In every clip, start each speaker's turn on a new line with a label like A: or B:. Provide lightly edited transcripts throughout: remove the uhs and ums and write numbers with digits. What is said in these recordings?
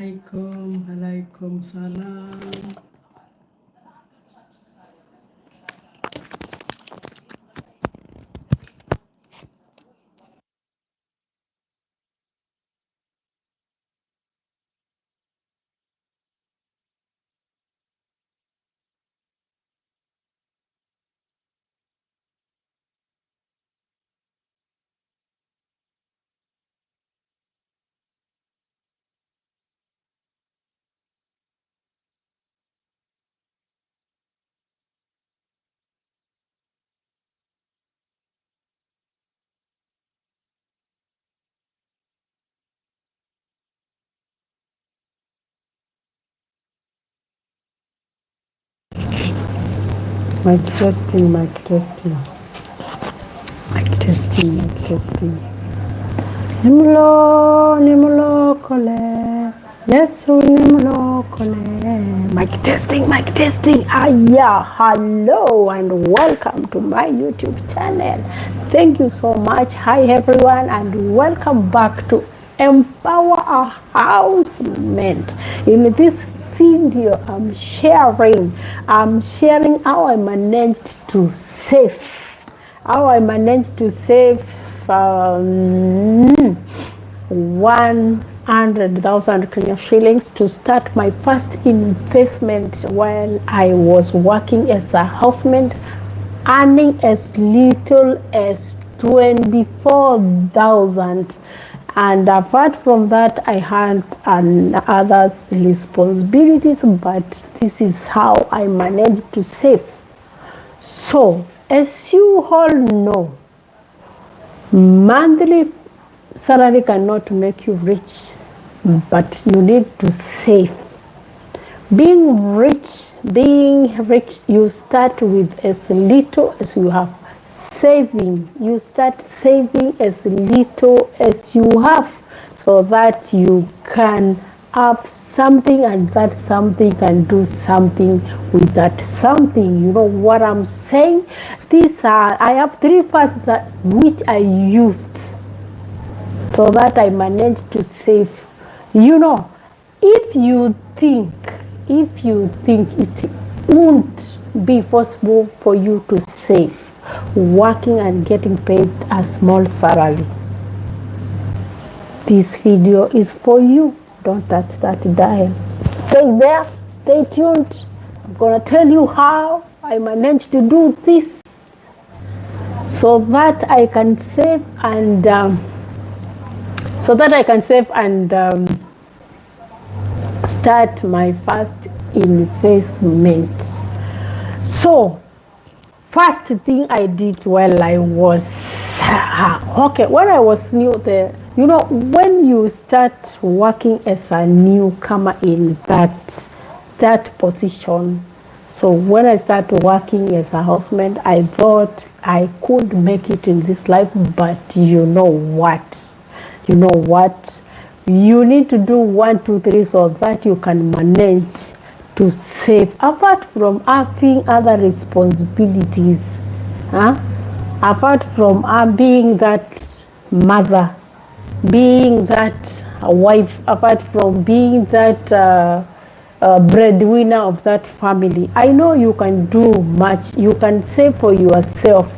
A: Alaikum salam. Mic testing, mic testing, mic testing, mic testing. Nimlo kole. Yesu nimlo kole. Mic testing, mic testing. Yeah, hello and welcome to my YouTube channel. Thank you so much. Hi everyone and welcome back to Empower a Housemaid. In this video I'm sharing how I managed to save um, 100,000 Kenya shillings to start my first investment while I was working as a housemaid, earning as little as 24,000. And apart from that, I had other responsibilities, but this is how I managed to save. So, as you all know, monthly salary cannot make you rich, but you need to save. Being rich, you start with as little as you have. You start saving as little as you have so that you can have something and that something can do something with that something. You know what I'm saying? I have 3 parts which I used so that I managed to save. You know, if you think it won't be possible for you to save working and getting paid a small salary, this video is for you. Don't touch that dial. Stay there, stay tuned. I'm gonna tell you how I managed to do this so that I can save and start my first investment. So, first thing I did while I was when I was new there, you know, when you start working as a newcomer in that position. So when I started working as a housemaid, I thought I could make it in this life, but you know what? You need to do 1, 2, 3 so that you can manage to save. Apart from having other responsibilities, apart from being that mother, being that wife, apart from being that breadwinner of that family, I know you can do much. You can save for yourself.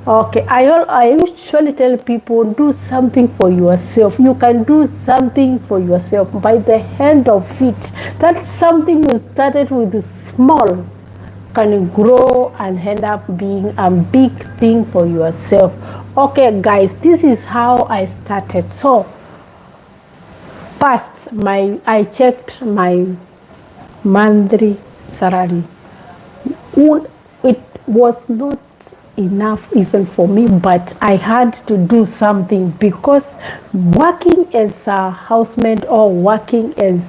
A: Okay, I usually tell people, do something for yourself. You can do something for yourself by the end of it. That's something you started with small can grow and end up being a big thing for yourself. Okay guys, this is how I started. So first, I checked my monthly salary. It was not enough even for me, but I had to do something because working as a housemaid or working as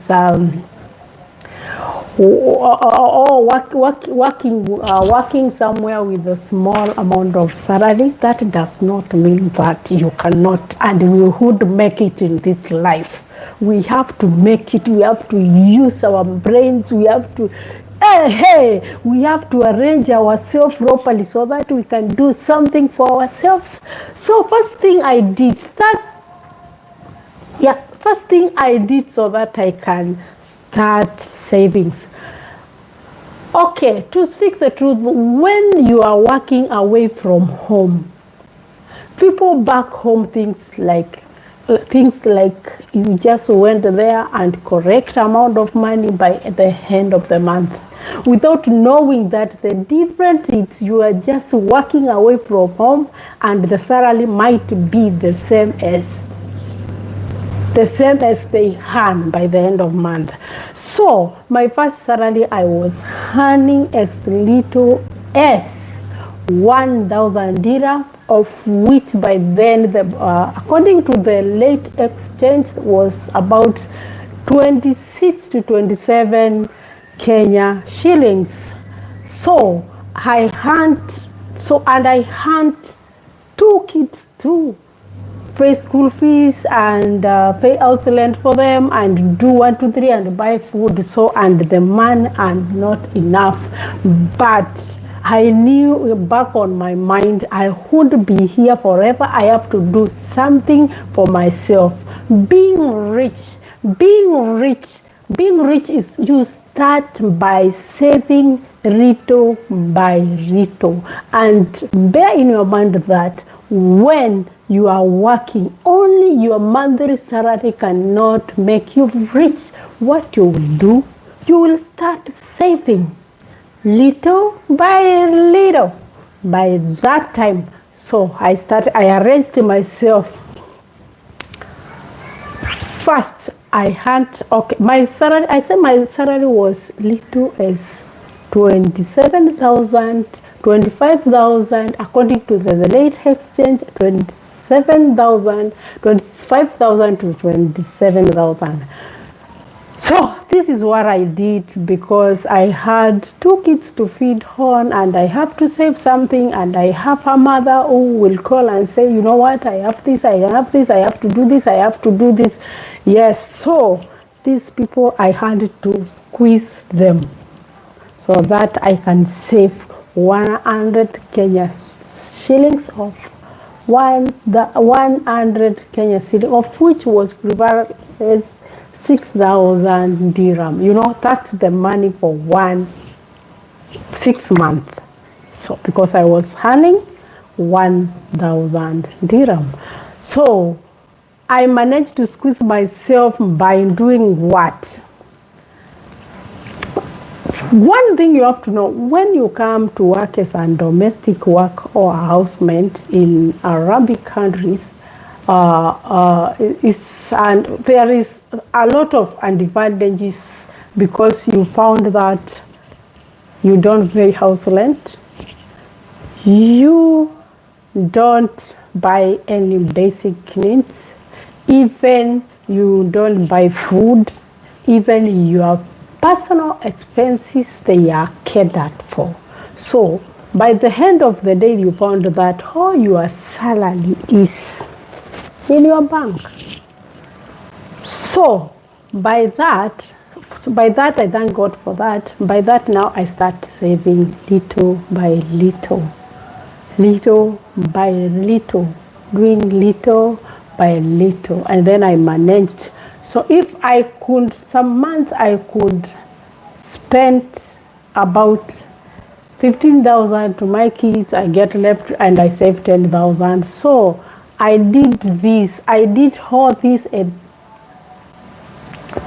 A: working somewhere with a small amount of salary, that does not mean that you cannot and we would make it in this life. We have to make it. We have to use our brains. We have to we have to arrange ourselves properly so that we can do something for ourselves. So first thing I did, first thing I did so that I can start savings. Okay, to speak the truth, when you are working away from home, people back home things like you just went there and correct amount of money by the end of the month, without knowing that the difference is you are just working away from home and the salary might be the same as they earn by the end of month. So my first salary, I was earning as little as 1,000 dirham, of which by then, according to the late exchange, was about 26 to 27 Kenya shillings. So I earned 2 kids too, pay school fees and pay house rent for them and do 1, 2, 3 and buy food. So, and the man and not enough. But I knew back on my mind, I would be here forever. I have to do something for myself. Being rich is you start by saving little by little. And bear in your mind that when you are working, only your monthly salary cannot make you rich. What you will do, you will start saving little by little. By that time, so I arranged myself. First, I had, okay, my salary, I said my salary was little as 27,000, 25,000, according to the late exchange, 27,000, 25,000 to 27,000. So this is what I did, because I had 2 kids to feed on and I have to save something, and I have a mother who will call and say, you know what, I have this, I have this, I have to do this, I have to do this. Yes, so these people, I had to squeeze them so that I can save 100 Kenya shillings of 100 Kenya shillings, of which was prepared as 6,000 dirham. You know, that's the money for 6 months. So because I was earning 1,000 dirham. So I managed to squeeze myself by doing what? One thing you have to know, when you come to work as a domestic work or a housemaid in Arabic countries, and there is a lot of advantages, because you found that you don't pay house rent, you don't buy any basic needs, even you don't buy food, even your personal expenses, they are catered for. So by the end of the day, you found that all your salary is in your bank. So by that I thank God for that. By that now I start saving little by little, little by little, doing little by little, and then I managed. So if I could, some months I could spend about 15,000 to my kids, I get left and I save 10,000. So I did all this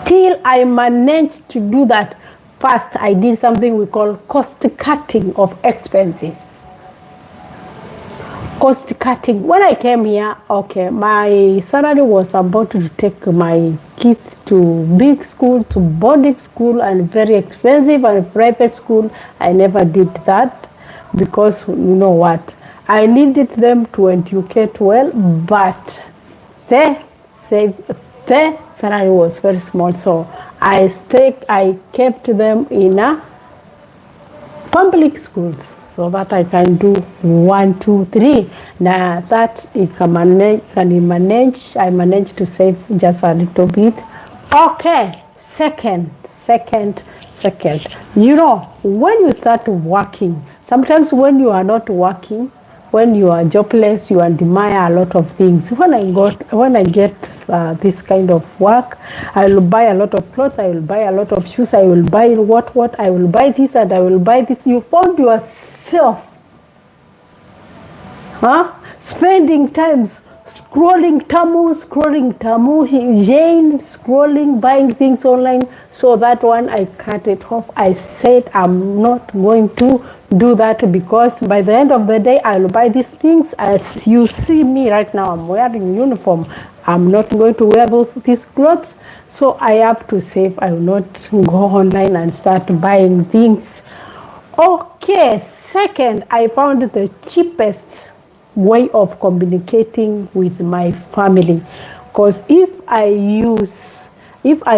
A: till I managed to do that. First, I did something we call cost cutting of expenses. Cost cutting. When I came here, okay, my salary was about to take my kids to big school, to boarding school, and very expensive and private school. I never did that, because you know what, I needed them to educate well, but the salary was very small, so I kept them in a public schools, so that I can do 1, 2, 3. Now that I managed to save just a little bit. Okay, second. You know, when you start working, sometimes when you are not working, when you are jobless, you admire a lot of things. When I get this kind of work. I will buy a lot of clothes, I will buy a lot of shoes, I will buy what, I will buy this and I will buy this. You found yourself spending times scrolling Tamu, Jane, scrolling, buying things online. So that one, I cut it off. I said I'm not going to do that, because by the end of the day, I'll buy these things. As you see me right now, I'm wearing uniform. I'm not going to wear these clothes. So I have to save. I will not go online and start buying things. Okay, second, I found the cheapest way of communicating with my family, because if I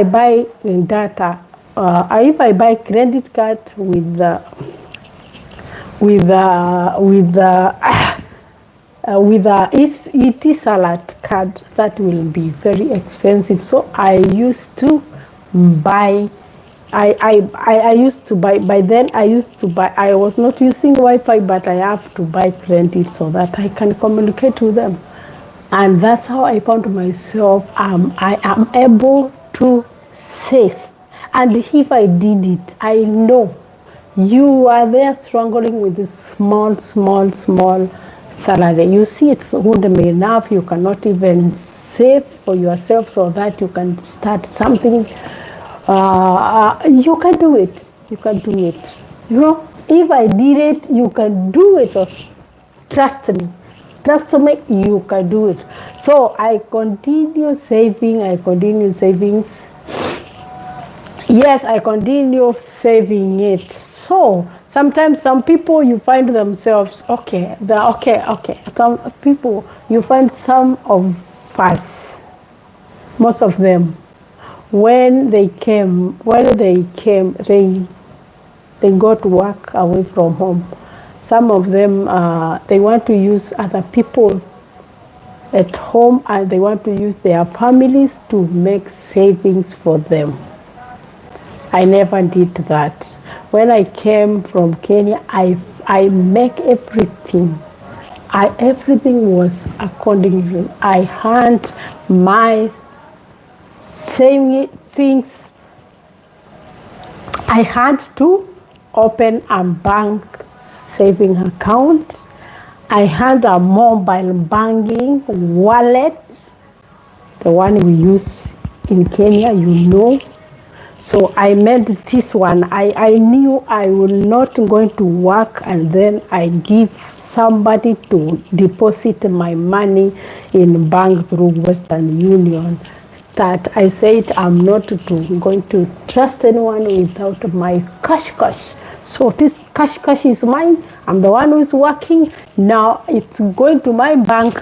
A: buy data, if I buy credit card with Etisalat card, that will be very expensive. So I used to buy. I used to buy. By then, I was not using Wi-Fi, but I have to buy credit so that I can communicate with them. And that's how I found myself. I am able to save. And if I did it, I know you are there struggling with this small salary. You see, it's good enough. You cannot even save for yourself so that you can start something. You can do it. You can do it. You know, if I did it, you can do it. Trust me. Trust me, you can do it. So I continue saving. Yes, I continue saving it. So sometimes some people, you find themselves, some people, you find some of us, most of them, when they got work away from home. Some of them, they want to use other people at home, and they want to use their families to make savings for them. I never did that. When I came from Kenya, I make everything. Everything was accordingly. I had my saving things. I had to open a bank saving account. I had a mobile banking wallet, the one we use in Kenya, you know. So I made this one. I knew I was not going to work, and then I give somebody to deposit my money in bank through Western Union. That I said I'm not going to trust anyone without my cash. So this cash is mine. I'm the one who is working. Now it's going to my bank,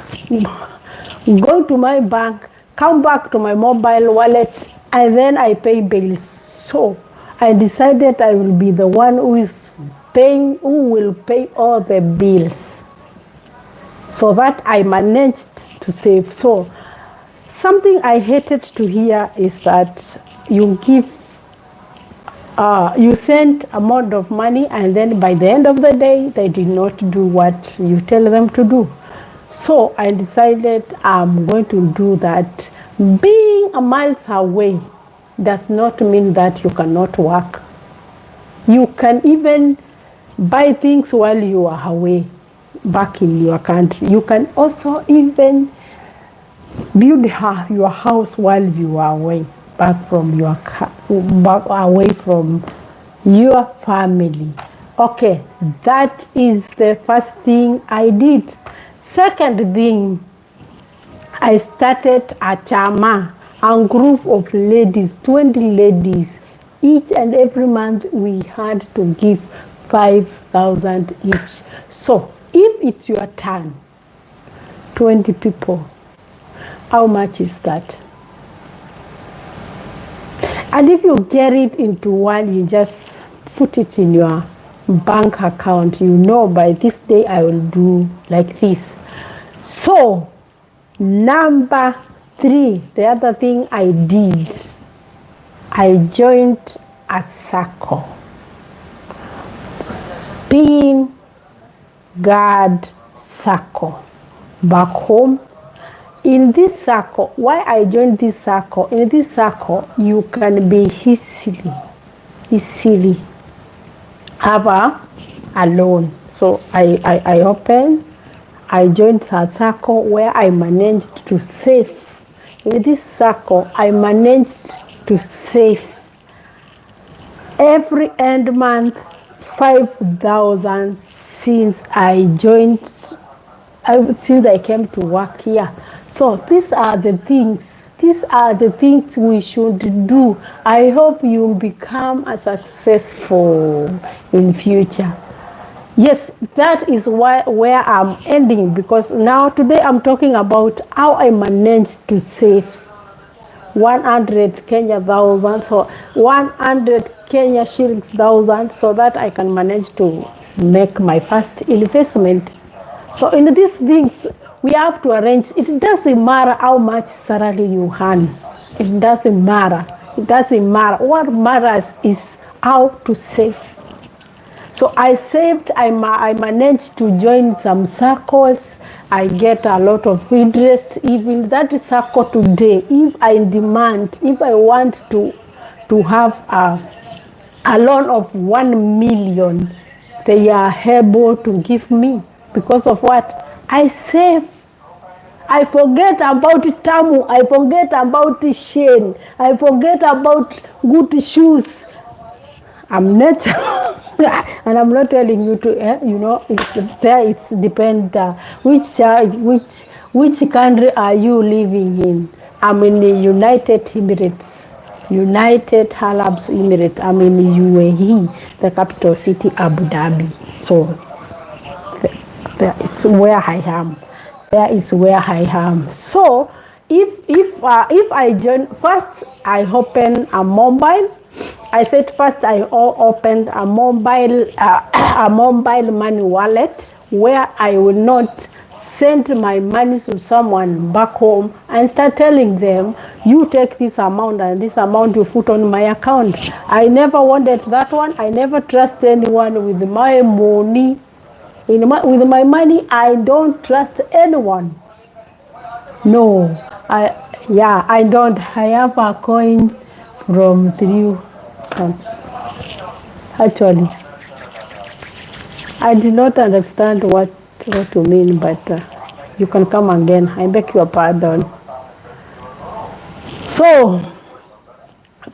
A: come back to my mobile wallet, and then I pay bills. So I decided I will be the one who will pay all the bills, so that I managed to save. So something I hated to hear is that you send a amount of money, and then by the end of the day, they did not do what you tell them to do. So I decided I'm going to do that. Being a miles away does not mean that you cannot work. You can even buy things while you are away, back in your country. You can also even build your house while you are away, away from your family. Okay, that is the first thing I did. Second thing, I started a chama, a group of ladies, 20 ladies. Each and every month we had to give 5,000 each. So if it's your turn, 20 people, how much is that? And if you get it into one, you just put it in your bank account. You know, by this day I will do like this. So number 3, the other thing I did, I joined a circle, Being God circle back home. in this circle, why I joined this circle, in this circle, you can be easily have a loan. So I joined a circle where I managed to save. In this circle, I managed to save every end month 5,000 since I joined, since I came to work here. So these are the things we should do. I hope you become a successful in future. Yes, that is where I'm ending, because now today I'm talking about how I managed to save 100 Kenya thousand, so 100 Kenya shillings thousand, so that I can manage to make my first investment. So in these things, we have to arrange. It doesn't matter how much salary you earn. It doesn't matter. It doesn't matter. What matters is how to save. So I saved, I managed to join some circles. I get a lot of interest. Even that circle today, if I want to have a loan of 1 million, they are able to give me, because of what? I save. I forget about tamu, I forget about shame, I forget about good shoes. I'm not, and I'm not telling you to, it's depend which country are you living in. I'm in the United Emirates, United Arab Emirates. I'm in UAE, the capital city, Abu Dhabi. So it's where I am. There is where I am. So if I join first, I open a mobile. I said first I opened a mobile a mobile money wallet where I will not send my money to someone back home and start telling them, you take this amount and this amount you put on my account. I never wanted that one. I never trust anyone with my money. With my money, I don't trust anyone. No, I don't. I have a coin from 3. Actually, I did not understand what you mean, but you can come again. I beg your pardon. So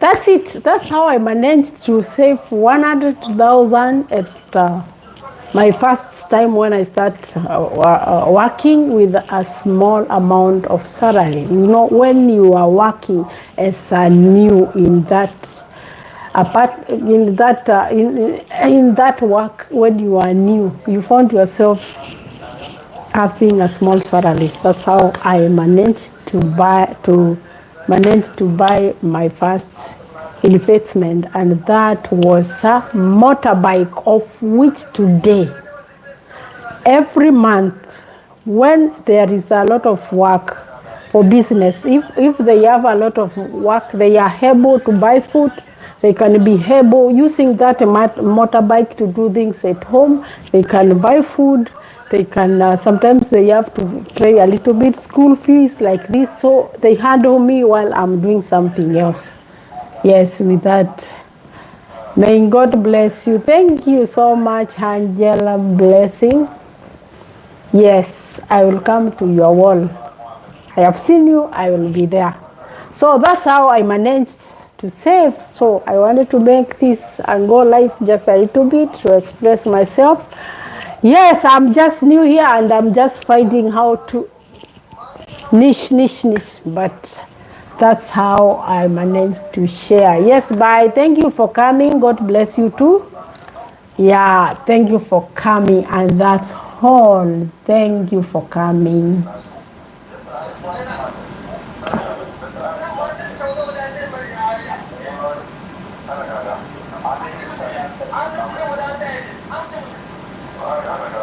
A: that's it. That's how I managed to save 100,000 at my first time when I start working with a small amount of salary. You know, when you are working as a new in that in that work, when you are new, you found yourself having a small salary. That's how I managed to buy my first investment, and that was a motorbike, of which today, every month, when there is a lot of work for business, if they have a lot of work, they are able to buy food. They can be able, using that motorbike, to do things at home. They can buy food. They can, sometimes they have to pay a little bit school fees like this. So they handle me while I'm doing something else. Yes, with that, may God bless you. Thank you so much, Angela. Blessing. Yes, I will come to your wall. I have seen you, I will be there. So that's how I managed to save. So I wanted to make this and go live just a little bit to express myself. Yes, I'm just new here and I'm just finding how to niche, but that's how I managed to share. Yes, bye. Thank you for coming. God bless you too. Yeah, thank you for coming, and that's all. Thank you for coming.